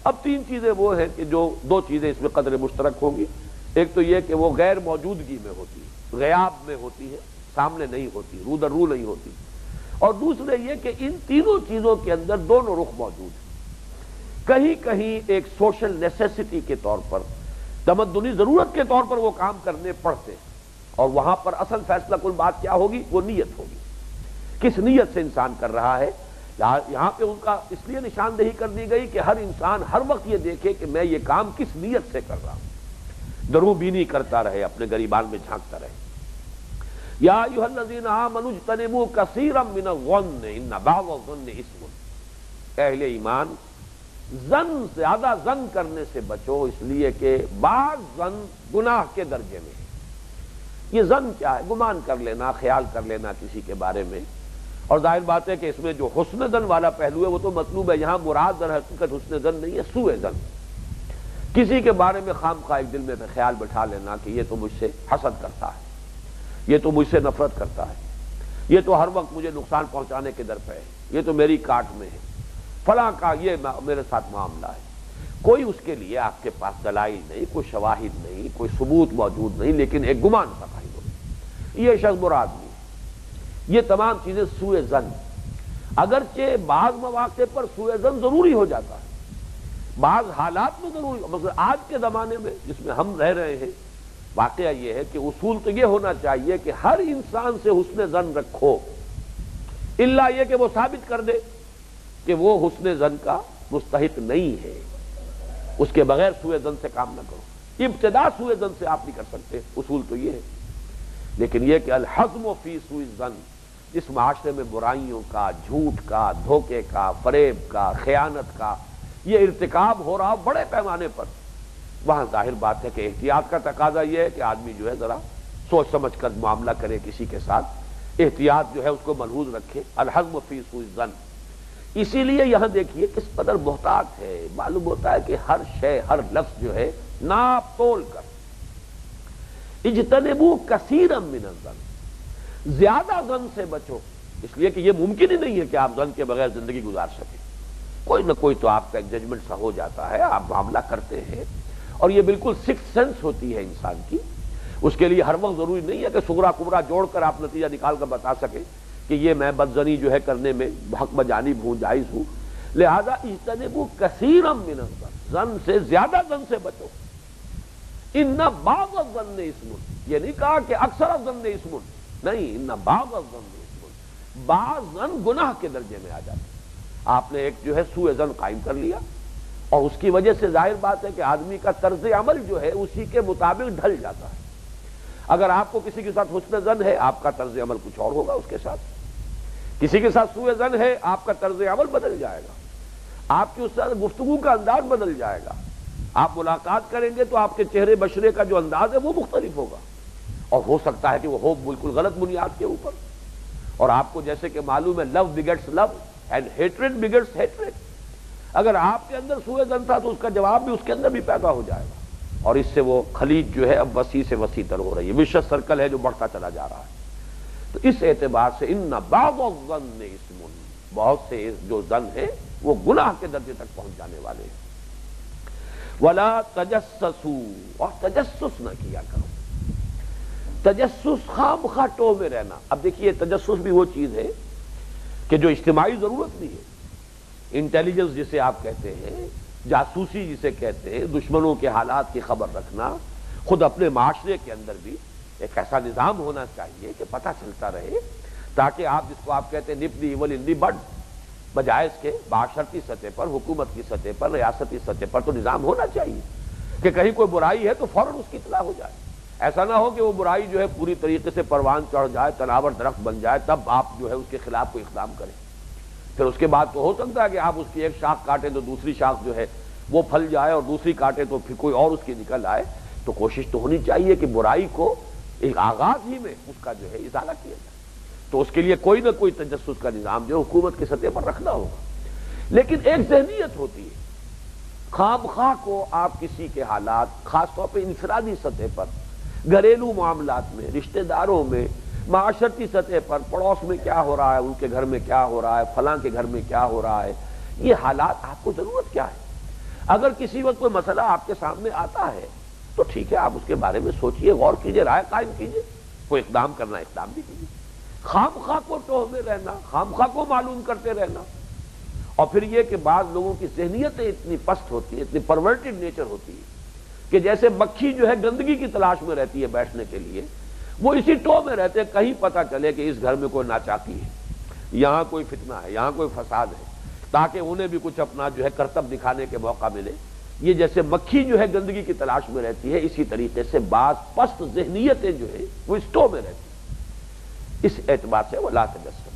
اب تین چیزیں وہ ہیں کہ جو دو چیزیں اس میں قدر مشترک ہوں گی. ایک تو یہ کہ وہ غیر موجودگی میں ہوتی ہے، غیاب میں ہوتی ہے، سامنے نہیں ہوتی، رو در رو نہیں ہوتی. اور دوسرے یہ کہ ان تینوں چیزوں کے اندر دونوں رخ موجود ہیں. کہیں کہیں ایک سوشل نیسیسٹی کے طور پر، تمدنی ضرورت کے طور پر وہ کام کرنے پڑتے ہیں، اور وہاں پر اصل فیصلہ کل بات کیا ہوگی؟ وہ نیت ہوگی. کس نیت سے انسان کر رہا ہے. یہاں پہ ان کا اس لیے نشاندہی کر دی گئی کہ ہر انسان ہر وقت یہ دیکھے کہ میں یہ کام کس نیت سے کر رہا ہوں. درو بینی کرتا رہے، اپنے گریبان میں جھانکتا رہے. یا ایھا الذین آمنوا اجتنبوا کثیرا من الظن ان بعض الظن اثم. اہل ایمان، ظن، زیادہ ظن کرنے سے بچو، اس لیے کہ بعض ظن گناہ کے درجے میں ہے. یہ ظن کیا ہے؟ گمان کر لینا، خیال کر لینا کسی کے بارے میں. اور ظاہر بات ہے کہ اس میں جو حسن ظن والا پہلو ہے وہ تو مطلوب ہے. یہاں مراد در حقیقت حسن ظن نہیں ہے، سوء ظن. کسی کے بارے میں خام خواہ ایک دل میں خیال بٹھا لینا کہ یہ تو مجھ سے حسد کرتا ہے، یہ تو مجھ سے نفرت کرتا ہے، یہ تو ہر وقت مجھے نقصان پہنچانے کے در پہ ہے، یہ تو میری کاٹ میں ہے، فلاں کا یہ میرے ساتھ معاملہ ہے. کوئی اس کے لیے آپ کے پاس دلائل نہیں، کوئی شواہد نہیں، کوئی ثبوت موجود نہیں، لیکن ایک گمان کا قائل ہو، یہ شخص مراد نہیں. یہ تمام چیزیں سوء ظن. اگرچہ بعض مواقع پر سوء ظن ضروری ہو جاتا ہے، بعض حالات میں ضروری. مثلا آج کے زمانے میں جس میں ہم رہ رہے ہیں، واقعہ یہ ہے کہ اصول تو یہ ہونا چاہیے کہ ہر انسان سے حسن ظن رکھو، الا یہ کہ وہ ثابت کر دے کہ وہ حسن ظن کا مستحق نہیں ہے. اس کے بغیر سوء ظن سے کام نہ کرو. ابتدا سوء ظن سے آپ نہیں کر سکتے، اصول تو یہ ہے. لیکن یہ کہ الحزم فی سوء الظن، اس معاشرے میں برائیوں کا، جھوٹ کا، دھوکے کا، فریب کا، خیانت کا یہ ارتکاب ہو رہا بڑے پیمانے پر، وہاں ظاہر بات ہے کہ احتیاط کا تقاضا یہ ہے کہ آدمی جو ہے ذرا سوچ سمجھ کر معاملہ کرے کسی کے ساتھ، احتیاط جو ہے اس کو ملحوظ رکھے. الحزم فی سوء الظن. اسی لیے یہاں دیکھیے کس قدر محتاط ہے. معلوم ہوتا ہے کہ ہر شے، ہر لفظ جو ہے ناپ تول کر. اجتنبوا کثیرا من الظن، زیادہ ظن سے بچو، اس لیے کہ یہ ممکن ہی نہیں ہے کہ آپ ظن کے بغیر زندگی گزار سکیں. کوئی نہ کوئی تو آپ کا ایک ججمنٹ سا ہو جاتا ہے، آپ معاملہ کرتے ہیں، اور یہ بالکل سکس سینس ہوتی ہے انسان کی. اس کے لیے ہر وقت ضروری نہیں ہے کہ صغرا کبرا جوڑ کر آپ نتیجہ نکال کر بتا سکیں کہ یہ میں بدظنی جو ہے کرنے میں حق بجانب ہوں، جائز ہوں. لہذا اجتنبوا کثیرا من الظن، ظن سے، زیادہ ظن سے بچو. ان بعض الظن اثم، یہ نہیں کہا کہ اکثر الظن اثم، نہیں، ان بعض الظن اثم، بعض ظن گناہ کے درجے میں آ جاتے. آپ نے ایک جو ہے سوء ظن قائم کر لیا، اور اس کی وجہ سے ظاہر بات ہے کہ آدمی کا طرز عمل جو ہے اسی کے مطابق ڈھل جاتا ہے. اگر آپ کو کسی کے ساتھ حسن ظن ہے، آپ کا طرز عمل کچھ اور ہوگا اس کے ساتھ. کسی کے ساتھ سوء ظن ہے، آپ کا طرز عمل بدل جائے گا، آپ کی اس سے گفتگو کا انداز بدل جائے گا. آپ ملاقات کریں گے تو آپ کے چہرے بشرے کا جو انداز ہے وہ مختلف ہوگا، اور ہو سکتا ہے کہ وہ ہو بالکل غلط بنیاد کے اوپر. اور آپ کو جیسے کہ معلوم ہے love begets love and hatred begets hatred. اگر آپ کے اندر سوء ظن تھا تو اس کا جواب بھی اس کے اندر بھی پیدا ہو جائے گا، اور اس سے وہ خلیج جو ہے اب وسیع سے وسیع تر ہو رہی ہے، وشس سرکل ہے جو بڑھتا چلا جا رہا ہے. تو اس اعتبار سے ان بعض الظن اثم، بہت سے جو ظن ہے وہ گناہ کے درجے تک پہنچ جانے والے ہیں. ولا تجسسوا، اور تجسس نہ کیا کرو. تجسس خام خواہ ٹو میں رہنا. اب دیکھیے تجسس بھی وہ چیز ہے کہ جو اجتماعی ضرورت نہیں ہے. انٹیلیجنس جسے آپ کہتے ہیں، جاسوسی جسے کہتے ہیں، دشمنوں کے حالات کی خبر رکھنا. خود اپنے معاشرے کے اندر بھی ایک ایسا نظام ہونا چاہیے کہ پتہ چلتا رہے، تاکہ آپ جس کو آپ کہتے ہیں نپ دی ایول ان دی بڈ، بجائے اس کے معاشرتی سطح پر، حکومت کی سطح پر، ریاستی سطح پر تو نظام ہونا چاہیے کہ کہیں کوئی برائی ہے تو فوراً اس کی اطلاع ہو جائے. ایسا نہ ہو کہ وہ برائی جو ہے پوری طریقے سے پروان چڑھ جائے، تناور درخت بن جائے، تب آپ جو ہے اس کے خلاف کوئی اقدام کریں. پھر اس کے بعد تو ہو سکتا ہے کہ آپ اس کی ایک شاخ کاٹیں تو دوسری شاخ جو ہے وہ پھل جائے، اور دوسری کاٹیں تو پھر کوئی اور اس کی نکل آئے. تو کوشش تو ہونی چاہیے کہ برائی کو ایک آغاز ہی میں اس کا جو ہے ازالہ کیا جائے. تو اس کے لیے کوئی نہ کوئی تجسس کا نظام جو حکومت کی سطح پر رکھنا ہوگا. لیکن ایک ذہنیت ہوتی ہے، خام خواہ کو آپ کسی کے حالات، خاص طور پہ انفرادی سطح پر، گھریلو معاملات میں، رشتہ داروں میں، معاشرتی سطح پر، پڑوس میں کیا ہو رہا ہے، ان کے گھر میں کیا ہو رہا ہے، فلاں کے گھر میں کیا ہو رہا ہے، یہ حالات آپ کو ضرورت کیا ہے. اگر کسی وقت کوئی مسئلہ آپ کے سامنے آتا ہے تو ٹھیک ہے، آپ اس کے بارے میں سوچئے، غور کیجئے، رائے قائم کیجئے، کوئی اقدام کرنا اقدام بھی کیجئے۔ خام خواہ کو ٹوہ میں رہنا، خام خواہ کو معلوم کرتے رہنا، اور پھر یہ کہ بعض لوگوں کی ذہنیتیں اتنی پست ہوتی ہیں، اتنی پرورٹڈ نیچر ہوتی ہے کہ جیسے مکھی جو ہے گندگی کی تلاش میں رہتی ہے بیٹھنے کے لیے، وہ اسی ٹوہ میں رہتے ہیں، کہیں پتہ چلے کہ اس گھر میں کوئی ناچاکی ہے، یہاں کوئی فتنہ ہے، یہاں کوئی فساد ہے، تاکہ انہیں بھی کچھ اپنا جو ہے کرتب دکھانے کے موقع ملے۔ یہ جیسے مکھی جو ہے گندگی کی تلاش میں رہتی ہے، اسی طریقے سے بعض پست ذہنیتیں جو ہے وہ اس ٹوہ میں رہتی ہیں۔ اس اعتبار سے ولا تجسس،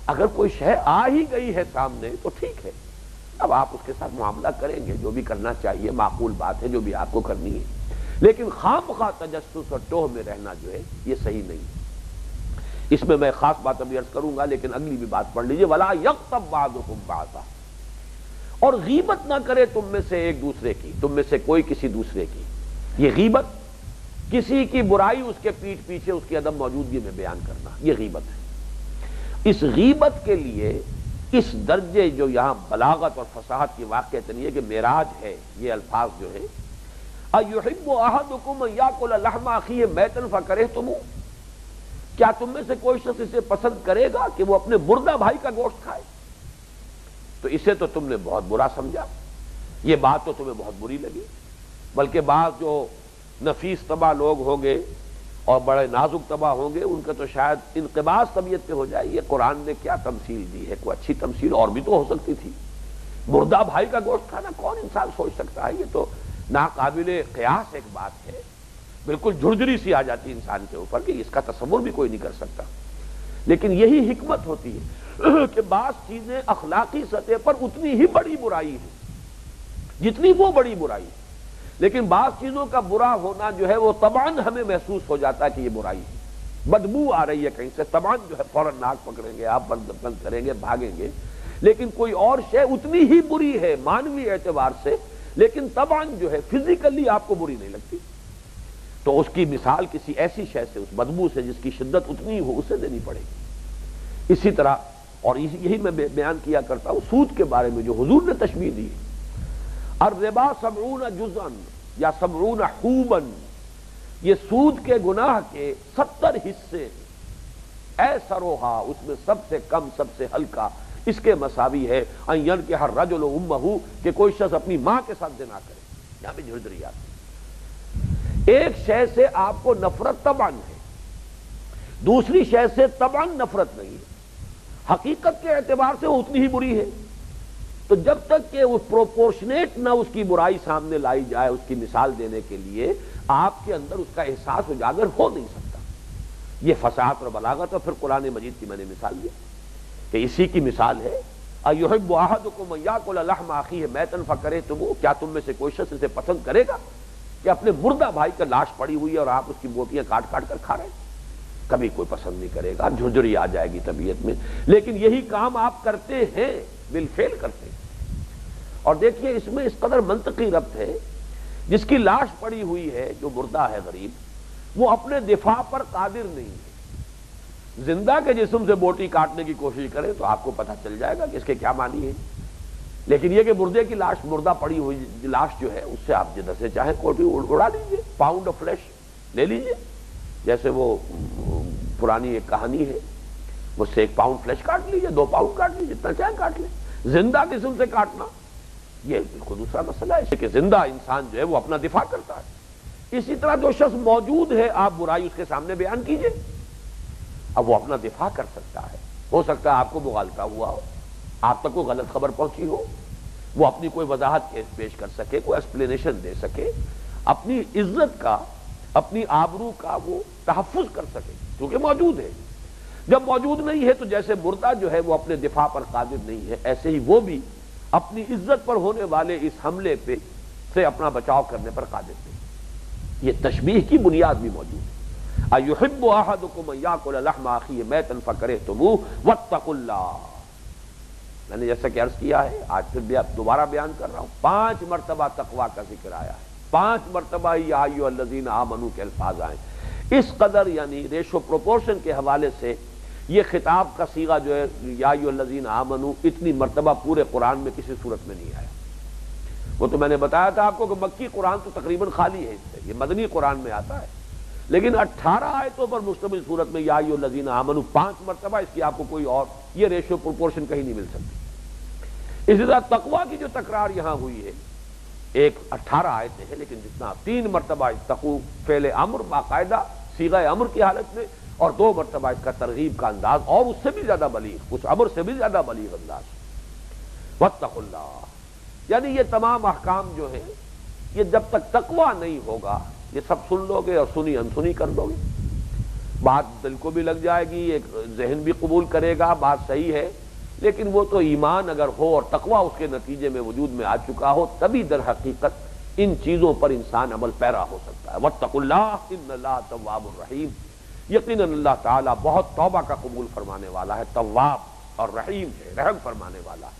اگر کوئی شے آ ہی گئی ہے سامنے تو ٹھیک ہے، اب آپ اس کے ساتھ معاملہ کریں گے، جو بھی کرنا چاہیے معقول بات ہے، جو بھی آپ کو کرنی ہے، لیکن خام خواہ تجسس اور ٹوہ میں رہنا جو ہے یہ صحیح نہیں ہے۔ اس میں میں خاص بات ابھی عرض کروں گا، لیکن اگلی بھی بات پڑھ لیجئے، وَلَا يَغْتَبْ بَعْضُكُمْ بَعْضًا، اور غیبت نہ کرے تم میں سے ایک دوسرے کی، تم میں سے کوئی کسی دوسرے کی۔ یہ غیبت کسی کی برائی اس کے پیٹھ پیچھے اس کی عدم موجودگی میں بیان کرنا، یہ غیبت ہے۔ اس غیبت کے لیے اس درجے جو یہاں بلاغت اور فصاحت کی واقعہ نہیں ہے کہ معراج ہے، یہ الفاظ جو ہے اَيُحِبُّ أَحَدُكُمْ أَن يَأْكُلَ لَحْمَ أَخِيهِ مَيْتًا فَكَرِهْتُمُوهُ، کیا تم میں سے کوئی شخص اسے پسند کرے گا کہ وہ اپنے مردہ بھائی کا گوشت کھائے؟ تو اسے تو تم نے بہت برا سمجھا، یہ بات تو تمہیں بہت بری لگی، بلکہ بعض جو نفیس طبع لوگ ہوں گے اور بڑے نازک طبع ہوں گے، ان کا تو شاید انقباض طبیعت پہ ہو جائے، یہ قرآن نے کیا تمثیل دی ہے، کوئی اچھی تمثیل اور بھی تو ہو سکتی تھی۔ مردہ بھائی کا گوشت کھانا کون انسان سوچ سکتا ہے؟ یہ تو ناقابل قیاس ایک بات ہے، بالکل جھرجھری سی آ جاتی انسان کے اوپر کہ اس کا تصور بھی کوئی نہیں کر سکتا۔ لیکن یہی حکمت ہوتی ہے کہ بعض چیزیں اخلاقی سطح پر اتنی ہی بڑی برائی ہے جتنی وہ بڑی برائی ہے، لیکن بعض چیزوں کا برا ہونا جو ہے وہ طبعاً ہمیں محسوس ہو جاتا ہے کہ یہ برائی ہے، بدبو آ رہی ہے کہیں سے، طبعاً جو ہے فوراً ناک پکڑیں گے، آپ بند کریں گے، بھاگیں گے۔ لیکن کوئی اور شے اتنی ہی بری ہے مانوی اعتبار سے، لیکن طبعاً جو ہے فزیکلی آپ کو بری نہیں لگتی، تو اس کی مثال کسی ایسی شے سے، اس بدبو سے جس کی شدت اتنی ہو، اسے دینی پڑے گی۔ اسی طرح، اور یہی میں بیان کیا کرتا ہوں سود کے بارے میں جو حضور نے تشبیہ دی، الربا 70 جزءاً یا 70 حوباً، یہ سود کے گناہ کے 70 حصے، ایسرھا، اس میں سب سے کم، سب سے ہلکا، اس کے مساوی ہے ان ينكح الرجل امه، کہ کوئی شخص اپنی ماں کے ساتھ زنا کرے۔ یہاں بھی جھرجھری آتی ہے۔ ایک شے سے آپ کو نفرت طبعاً ہے، دوسری شے سے طبعاً نفرت نہیں ہے، حقیقت کے اعتبار سے وہ اتنی ہی بری ہے۔ تو جب تک کہ اس پروپورشنیٹ نہ اس کی برائی سامنے لائی جائے، اس کی مثال دینے کے لیے آپ کے اندر اس کا احساس اجاگر ہو نہیں سکتا۔ یہ فصاحت اور بلاغت، اور پھر قرآن مجید کی میں نے مثال دی کہ اسی کی مثال ہے اَيُحِبُّ أَحَدُكُمْ أَن يَأْكُلَ لَحْمَ أَخِيهِ مَيْتًا فَكَرِهْتُمُوهُ، کیا تم میں سے کوئی شخص اسے پسند کرے گا کہ اپنے مردہ بھائی کا لاش پڑی ہوئی ہے اور آپ اس کی بوٹیاں کاٹ کاٹ کر کھا رہے ہیں؟ کبھی کوئی پسند نہیں کرے گا، جھرجھری آ جائے گی طبیعت میں، لیکن یہی کام آپ کرتے ہیں، بالفعل کرتے ہیں۔ اور دیکھیے اس میں اس قدر منطقی ربط ہے، جس کی لاش پڑی ہوئی ہے، جو مردہ ہے غریب، وہ اپنے دفاع پر قادر نہیں ہے، زندہ کے جسم سے بوٹی کاٹنے کی کوشش کرے تو آپ کو پتہ چل جائے گا کہ اس کے کیا معنی ہے، لیکن یہ کہ مردے کی لاش، مردہ پڑی ہوئی لاش جو ہے، اس سے آپ جدھر سے چاہیں کوٹی اڑا لیجیے، پاؤنڈ آف فلیش لے لیجیے، جیسے وہ پرانی ایک کہانی ہے، وہ سے 1 پاؤنڈ فلیش کاٹ لیجیے، 2 پاؤنڈ کاٹ لیجیے، جتنا چاہیں کاٹ لیں۔ زندہ جسم سے کاٹنا یہ بالکل دوسرا مسئلہ ہے کہ زندہ انسان جو ہے وہ اپنا دفاع کرتا ہے۔ اسی طرح جو شخص موجود ہے، آپ برائی اس کے سامنے بیان کیجیے، اب وہ اپنا دفاع کر سکتا ہے، ہو سکتا ہے آپ کو مغالطہ ہوا ہو، آپ تک کوئی غلط خبر پہنچی ہو، وہ اپنی کوئی وضاحت پیش کر سکے، کوئی ایکسپلینیشن دے سکے، اپنی عزت کا، اپنی آبرو کا وہ تحفظ کر سکے، کیونکہ موجود ہے۔ جب موجود نہیں ہے تو جیسے مردہ جو ہے وہ اپنے دفاع پر قادر نہیں ہے، ایسے ہی وہ بھی اپنی عزت پر ہونے والے اس حملے پہ سے اپنا بچاؤ کرنے پر قادر نہیں۔ یہ تشبیہ کی بنیاد بھی موجود ہے۔ اَيُحِبُّ أَحَدُكُمْ أَن يَأْكُلَ لَحْمَ أَخِيهِ مَيْتًا فَكَرِهْتُمُوهُ وَاتَّقُوا اللَّهَ، میں نے جیسا کہ عرض کیا ہے، آج پھر بھی دوبارہ بیان کر رہا ہوں، 5 مرتبہ تقویٰ کا ذکر آیا ہے، 5 مرتبہ یا ایھا الذین آمنوا کے الفاظ آئے، اس قدر یعنی ریشو پروپورشن کے حوالے سے یہ خطاب کا صیغہ جو ہے یا ایھا الذین آمنوا اتنی مرتبہ پورے قرآن میں کسی صورت میں نہیں آیا۔ وہ تو میں نے بتایا تھا آپ کو کہ مکی قرآن تو تقریباً خالی ہے اس سے، یہ مدنی قرآن میں آتا ہے، لیکن 18 آیتوں پر مشتمل صورت میں یا ایھا الذین آمنوا 5 مرتبہ، اس کی آپ کو کوئی اور یہ ریشو پروپورشن کہیں نہیں مل سکتی۔ اسی طرح تقویٰ کی جو تکرار یہاں ہوئی ہے، ایک 18 آیتیں ہیں، لیکن جتنا 3 مرتبہ اتقوا فعل امر باقاعدہ صیغہ امر کی حالت میں، اور 2 مرتبہ اس کا ترغیب کا انداز، اور اس سے بھی زیادہ بلیغ، اس امر سے بھی زیادہ بلیغ انداز، واتقوا اللہ، یعنی یہ تمام احکام جو ہیں یہ جب تک تقویٰ نہیں ہوگا یہ سب سن لو گے اور سنی انسنی کر دو گے، بات دل کو بھی لگ جائے گی، ایک ذہن بھی قبول کرے گا، بات صحیح ہے، لیکن وہ تو ایمان اگر ہو اور تقویٰ اس کے نتیجے میں وجود میں آ چکا ہو تبھی در حقیقت ان چیزوں پر انسان عمل پیرا ہو سکتا ہے۔ واتقوا اللہ ان اللہ تواب الرحیم، یقیناً اللہ تعالیٰ بہت توبہ کا قبول فرمانے والا ہے، تواب اور رحیم ہے، رحم فرمانے والا ہے۔